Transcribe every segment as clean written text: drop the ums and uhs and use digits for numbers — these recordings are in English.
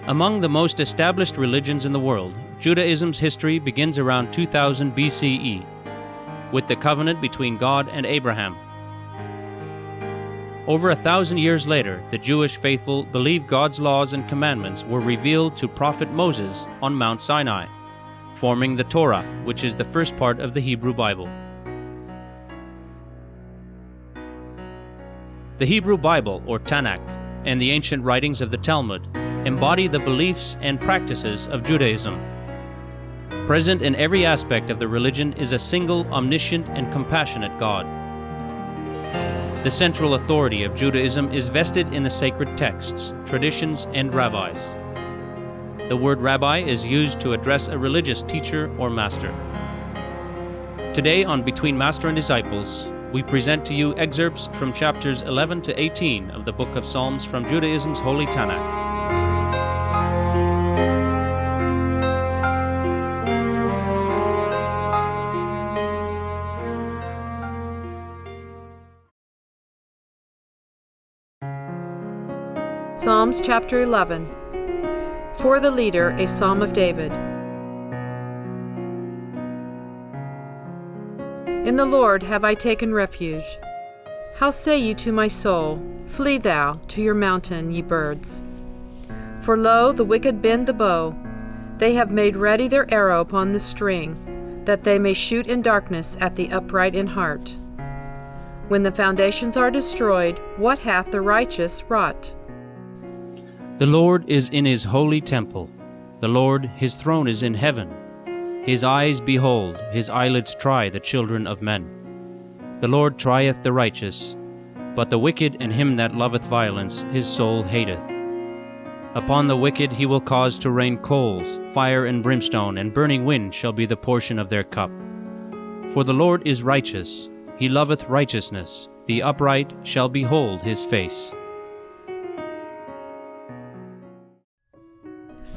Among the most established religions in the world, Judaism's history begins around 2000 BCE, with the covenant between God and Abraham. Over 1,000 years later, the Jewish faithful believe God's laws and commandments were revealed to Prophet Moses on Mount Sinai, forming the Torah, which is the first part of the Hebrew Bible. The Hebrew Bible, or Tanakh, and the ancient writings of the Talmud embody the beliefs and practices of Judaism. Present in every aspect of the religion is a single, omniscient, and compassionate God. The central authority of Judaism is vested in the sacred texts, traditions, and rabbis. The word rabbi is used to address a religious teacher or master. Today on Between Master and Disciples, we present to you excerpts from chapters 11 to 18 of the Book of Psalms from Judaism's Holy Tanakh. Psalms chapter 11. For the leader, a psalm of David. In the Lord have I taken refuge. How say you to my soul, flee thou to your mountain, ye birds? For lo, the wicked bend the bow. They have made ready their arrow upon the string, that they may shoot in darkness at the upright in heart. When the foundations are destroyed, what hath the righteous wrought? The Lord is in his holy temple. The Lord, his throne is in heaven. His eyes behold, his eyelids try the children of men. The Lord trieth the righteous, but the wicked and him that loveth violence his soul hateth. Upon the wicked he will cause to rain coals, fire and brimstone, and burning wind shall be the portion of their cup. For the Lord is righteous, he loveth righteousness, the upright shall behold his face.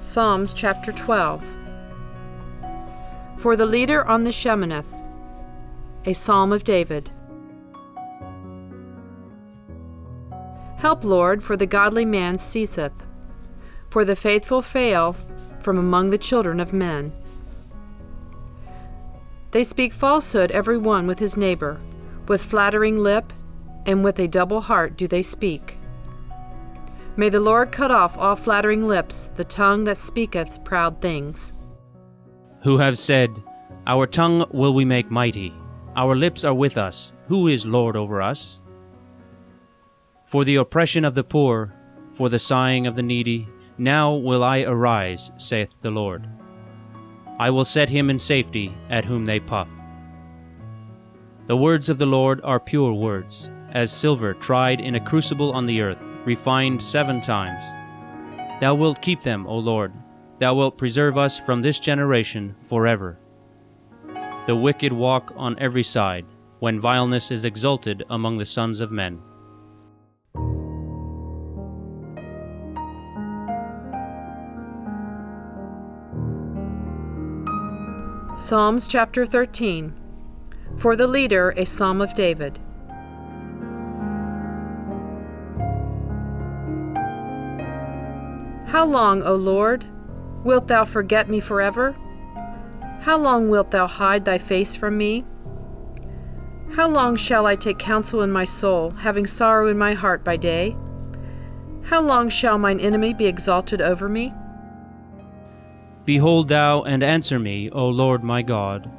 Psalms chapter 12. For the leader on the Sheminith, a psalm of David. Help, Lord, for the godly man ceaseth, for the faithful fail from among the children of men. They speak falsehood every one with his neighbor, with flattering lip, and with a double heart do they speak. May the Lord cut off all flattering lips, the tongue that speaketh proud things. Who have said, our tongue will we make mighty, our lips are with us, who is Lord over us? For the oppression of the poor, for the sighing of the needy, now will I arise, saith the Lord. I will set him in safety, at whom they puff. The words of the Lord are pure words, as silver tried in a crucible on the earth, refined 7 times. Thou wilt keep them, O Lord. Thou wilt preserve us from this generation forever. The wicked walk on every side, when vileness is exalted among the sons of men. Psalms chapter 13. For the leader, a psalm of David. How long, O Lord, wilt thou forget me forever? How long wilt thou hide thy face from me? How long shall I take counsel in my soul, having sorrow in my heart by day? How long shall mine enemy be exalted over me? Behold thou and answer me, O Lord my God.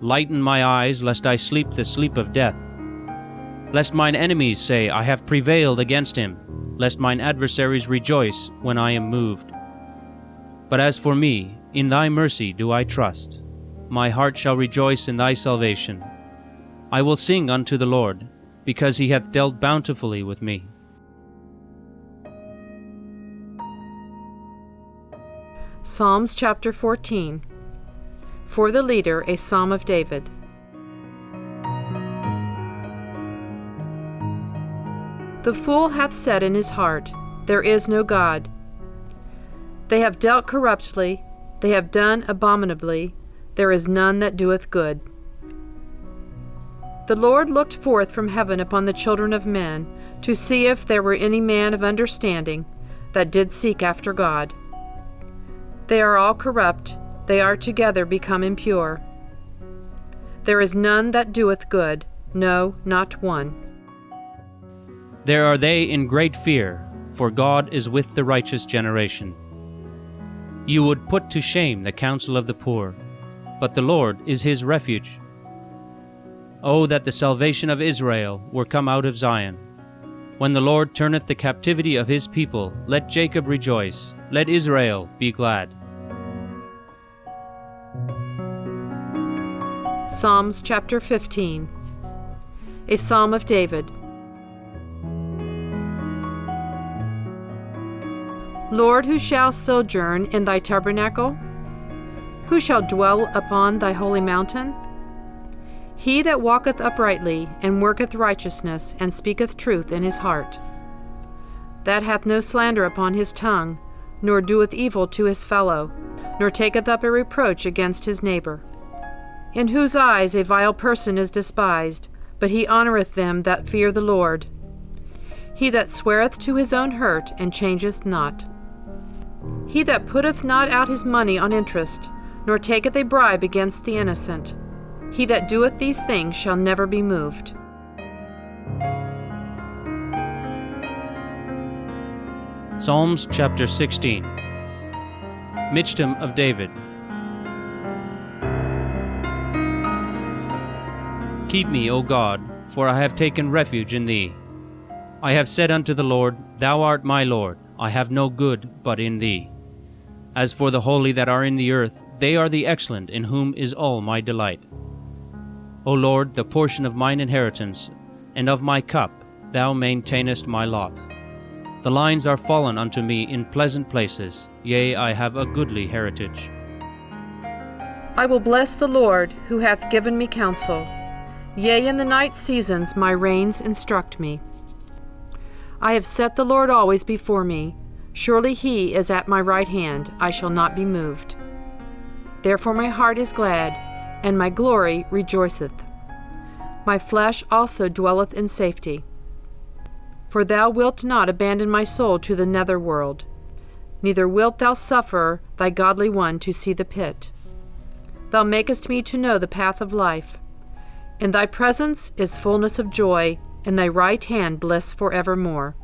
Lighten my eyes, lest I sleep the sleep of death. Lest mine enemies say, I have prevailed against him. Lest mine adversaries rejoice when I am moved. But as for me, in thy mercy do I trust. My heart shall rejoice in thy salvation. I will sing unto the Lord, because he hath dealt bountifully with me. Psalms chapter 14. For the leader, a psalm of David. The fool hath said in his heart, there is no God. They have dealt corruptly, they have done abominably, there is none that doeth good. The Lord looked forth from heaven upon the children of men, to see if there were any man of understanding, that did seek after God. They are all corrupt, they are together become impure. There is none that doeth good, no, not one. There are they in great fear, for God is with the righteous generation. You would put to shame the counsel of the poor, but the Lord is his refuge. Oh, that the salvation of Israel were come out of Zion. When the Lord turneth the captivity of his people, let Jacob rejoice, let Israel be glad. Psalms chapter 15. A Psalm of David. Lord, who shall sojourn in thy tabernacle? Who shall dwell upon thy holy mountain? He that walketh uprightly, and worketh righteousness, and speaketh truth in his heart. That hath no slander upon his tongue, nor doeth evil to his fellow, nor taketh up a reproach against his neighbor. In whose eyes a vile person is despised, but he honoureth them that fear the Lord. He that sweareth to his own hurt, and changeth not. He that putteth not out his money on interest, nor taketh a bribe against the innocent. He that doeth these things shall never be moved. Psalms chapter 16. Michtam of David. Keep me, O God, for I have taken refuge in thee. I have said unto the Lord, Thou art my Lord, I have no good but in thee. As for the holy that are in the earth, they are the excellent, in whom is all my delight. O Lord, the portion of mine inheritance, and of my cup, thou maintainest my lot. The lines are fallen unto me in pleasant places, yea, I have a goodly heritage. I will bless the Lord, who hath given me counsel. Yea, in the night seasons my reins instruct me. I have set the Lord always before me. Surely he is at my right hand, I shall not be moved. Therefore my heart is glad, and my glory rejoiceth. My flesh also dwelleth in safety. For thou wilt not abandon my soul to the nether world, neither wilt thou suffer thy godly one to see the pit. Thou makest me to know the path of life. In thy presence is fullness of joy, in thy right hand bliss forevermore.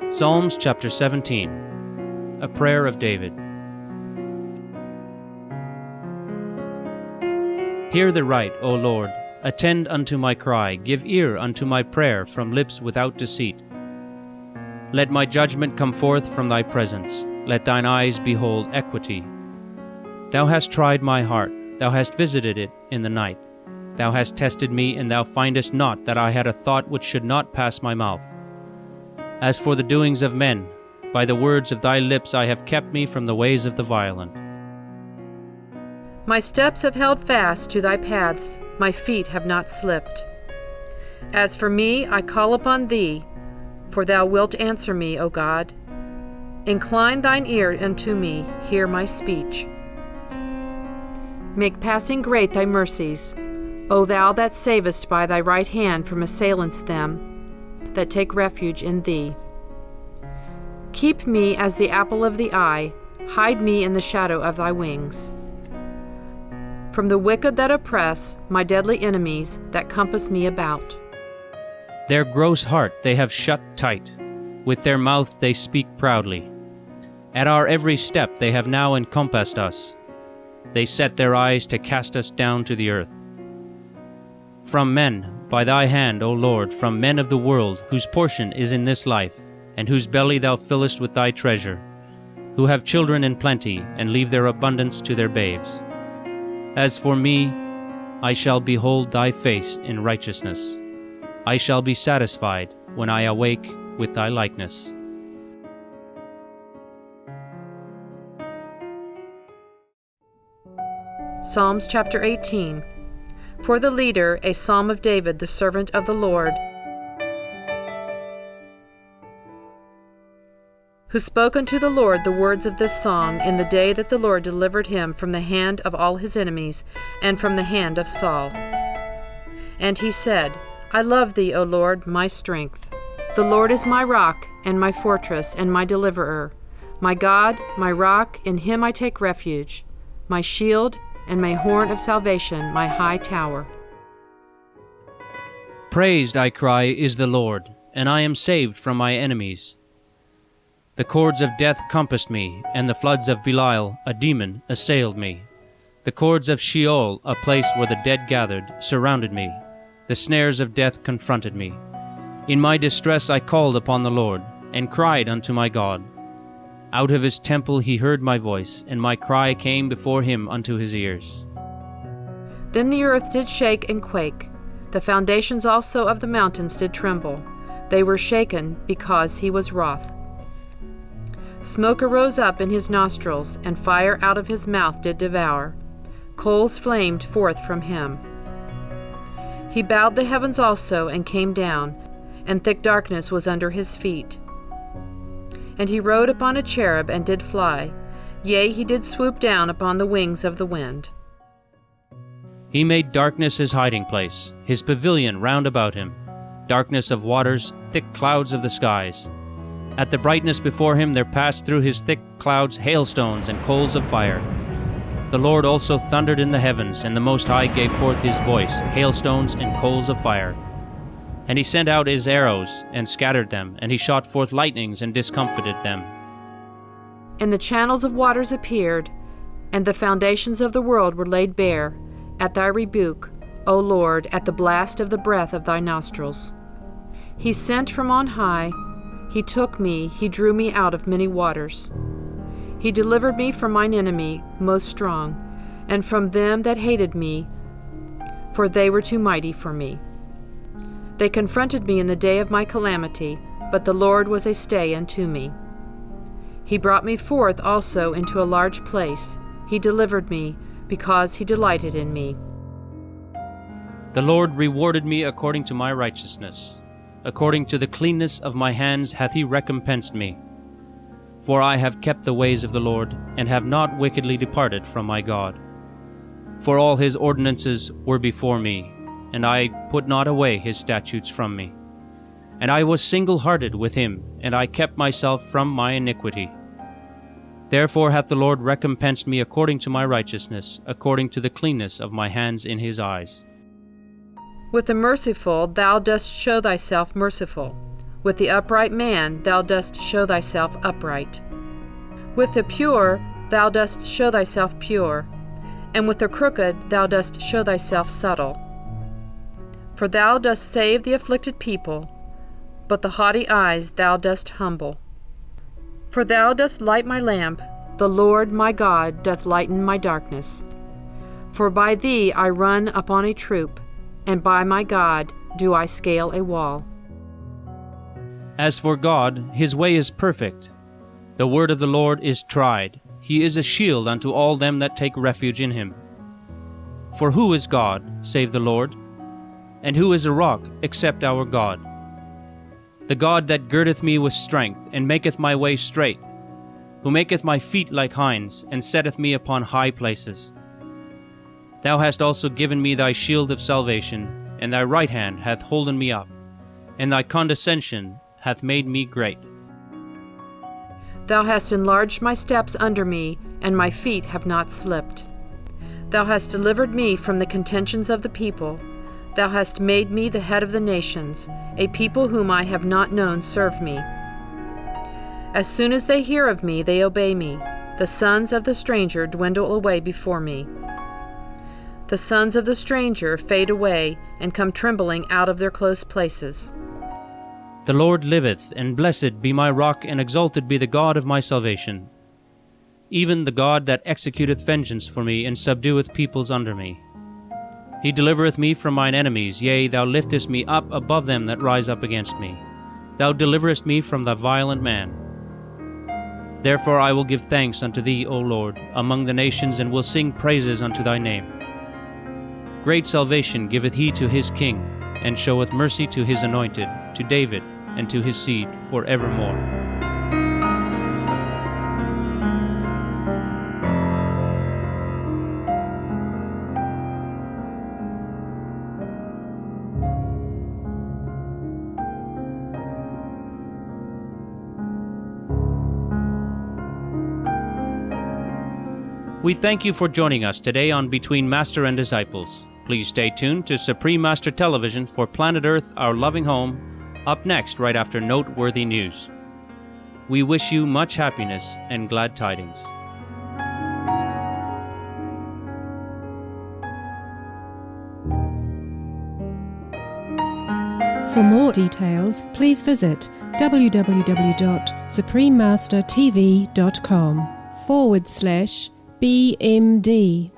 Psalms chapter 17. A prayer of David. Hear the right, O Lord, attend unto my cry, give ear unto my prayer from lips without deceit. Let my judgment come forth from thy presence, let thine eyes behold equity. Thou hast tried my heart, thou hast visited it in the night. Thou hast tested me, and thou findest not that I had a thought which should not pass my mouth. As for the doings of men, by the words of thy lips I have kept me from the ways of the violent. My steps have held fast to thy paths, my feet have not slipped. As for me, I call upon thee, for thou wilt answer me, O God. Incline thine ear unto me, hear my speech. Make passing great thy mercies, O thou that savest by thy right hand from assailants them that take refuge in thee. Keep me as the apple of the eye, hide me in the shadow of thy wings. From the wicked that oppress, my deadly enemies that compass me about. Their gross heart they have shut tight, with their mouth they speak proudly. At our every step they have now encompassed us. They set their eyes to cast us down to the earth. From men, by thy hand, O Lord, from men of the world, whose portion is in this life, and whose belly thou fillest with thy treasure, who have children in plenty, and leave their abundance to their babes. As for me, I shall behold thy face in righteousness. I shall be satisfied when I awake with thy likeness. Psalms chapter 18. For the leader, a psalm of David, the servant of the Lord, who spoke unto the Lord the words of this song in the day that the Lord delivered him from the hand of all his enemies, and from the hand of Saul. And he said, I love thee, O Lord, my strength. The Lord is my rock and my fortress and my deliverer. My God, my rock, in him I take refuge. My shield and my horn of salvation, my high tower. Praised, I cry, is the Lord, and I am saved from my enemies. The cords of death compassed me, and the floods of Belial, a demon, assailed me. The cords of Sheol, a place where the dead gathered, surrounded me. The snares of death confronted me. In my distress I called upon the Lord, and cried unto my God. Out of his temple he heard my voice, and my cry came before him unto his ears. Then the earth did shake and quake. The foundations also of the mountains did tremble. They were shaken because he was wroth. Smoke arose up in his nostrils, and fire out of his mouth did devour. Coals flamed forth from him. He bowed the heavens also, and came down, and thick darkness was under his feet. And he rode upon a cherub, and did fly. Yea, he did swoop down upon the wings of the wind. He made darkness his hiding place, his pavilion round about him, darkness of waters, thick clouds of the skies. At the brightness before him there passed through his thick clouds hailstones and coals of fire. The Lord also thundered in the heavens, and the Most High gave forth his voice, hailstones and coals of fire. And he sent out his arrows, and scattered them, and he shot forth lightnings, and discomfited them. And the channels of waters appeared, and the foundations of the world were laid bare, at thy rebuke, O Lord, at the blast of the breath of thy nostrils. He sent from on high, he took me, he drew me out of many waters. He delivered me from mine enemy, most strong, and from them that hated me, for they were too mighty for me. They confronted me in the day of my calamity, but the Lord was a stay unto me. He brought me forth also into a large place. He delivered me, because he delighted in me. The Lord rewarded me according to my righteousness. According to the cleanness of my hands hath he recompensed me. For I have kept the ways of the Lord, and have not wickedly departed from my God. For all his ordinances were before me, and I put not away his statutes from me. And I was single-hearted with him, and I kept myself from my iniquity. Therefore hath the Lord recompensed me according to my righteousness, according to the cleanness of my hands in his eyes. With the merciful thou dost show thyself merciful. With the upright man thou dost show thyself upright. With the pure thou dost show thyself pure, and with the crooked thou dost show thyself subtle. For thou dost save the afflicted people, but the haughty eyes thou dost humble. For thou dost light my lamp, the Lord my God doth lighten my darkness. For by thee I run upon a troop, and by my God do I scale a wall. As for God, his way is perfect. The word of the Lord is tried. He is a shield unto all them that take refuge in him. For who is God, save the Lord? And who is a rock, except our God? The God that girdeth me with strength, and maketh my way straight, who maketh my feet like hinds, and setteth me upon high places. Thou hast also given me thy shield of salvation, and thy right hand hath holden me up, and thy condescension hath made me great. Thou hast enlarged my steps under me, and my feet have not slipped. Thou hast delivered me from the contentions of the people. Thou hast made me the head of the nations. A people whom I have not known serve me. As soon as they hear of me, they obey me. The sons of the stranger dwindle away before me. The sons of the stranger fade away, and come trembling out of their close places. The Lord liveth, and blessed be my rock, and exalted be the God of my salvation. Even the God that executeth vengeance for me, and subdueth peoples under me. He delivereth me from mine enemies, yea, thou liftest me up above them that rise up against me. Thou deliverest me from the violent man. Therefore I will give thanks unto thee, O Lord, among the nations, and will sing praises unto thy name. Great salvation giveth he to his king, and showeth mercy to his anointed, to David, and to his seed forevermore. We thank you for joining us today on Between Master and Disciples. Please stay tuned to Supreme Master Television for Planet Earth, Our Loving Home, up next right after Noteworthy News. We wish you much happiness and glad tidings. For more details, please visit www.suprememastertv.com/BMD.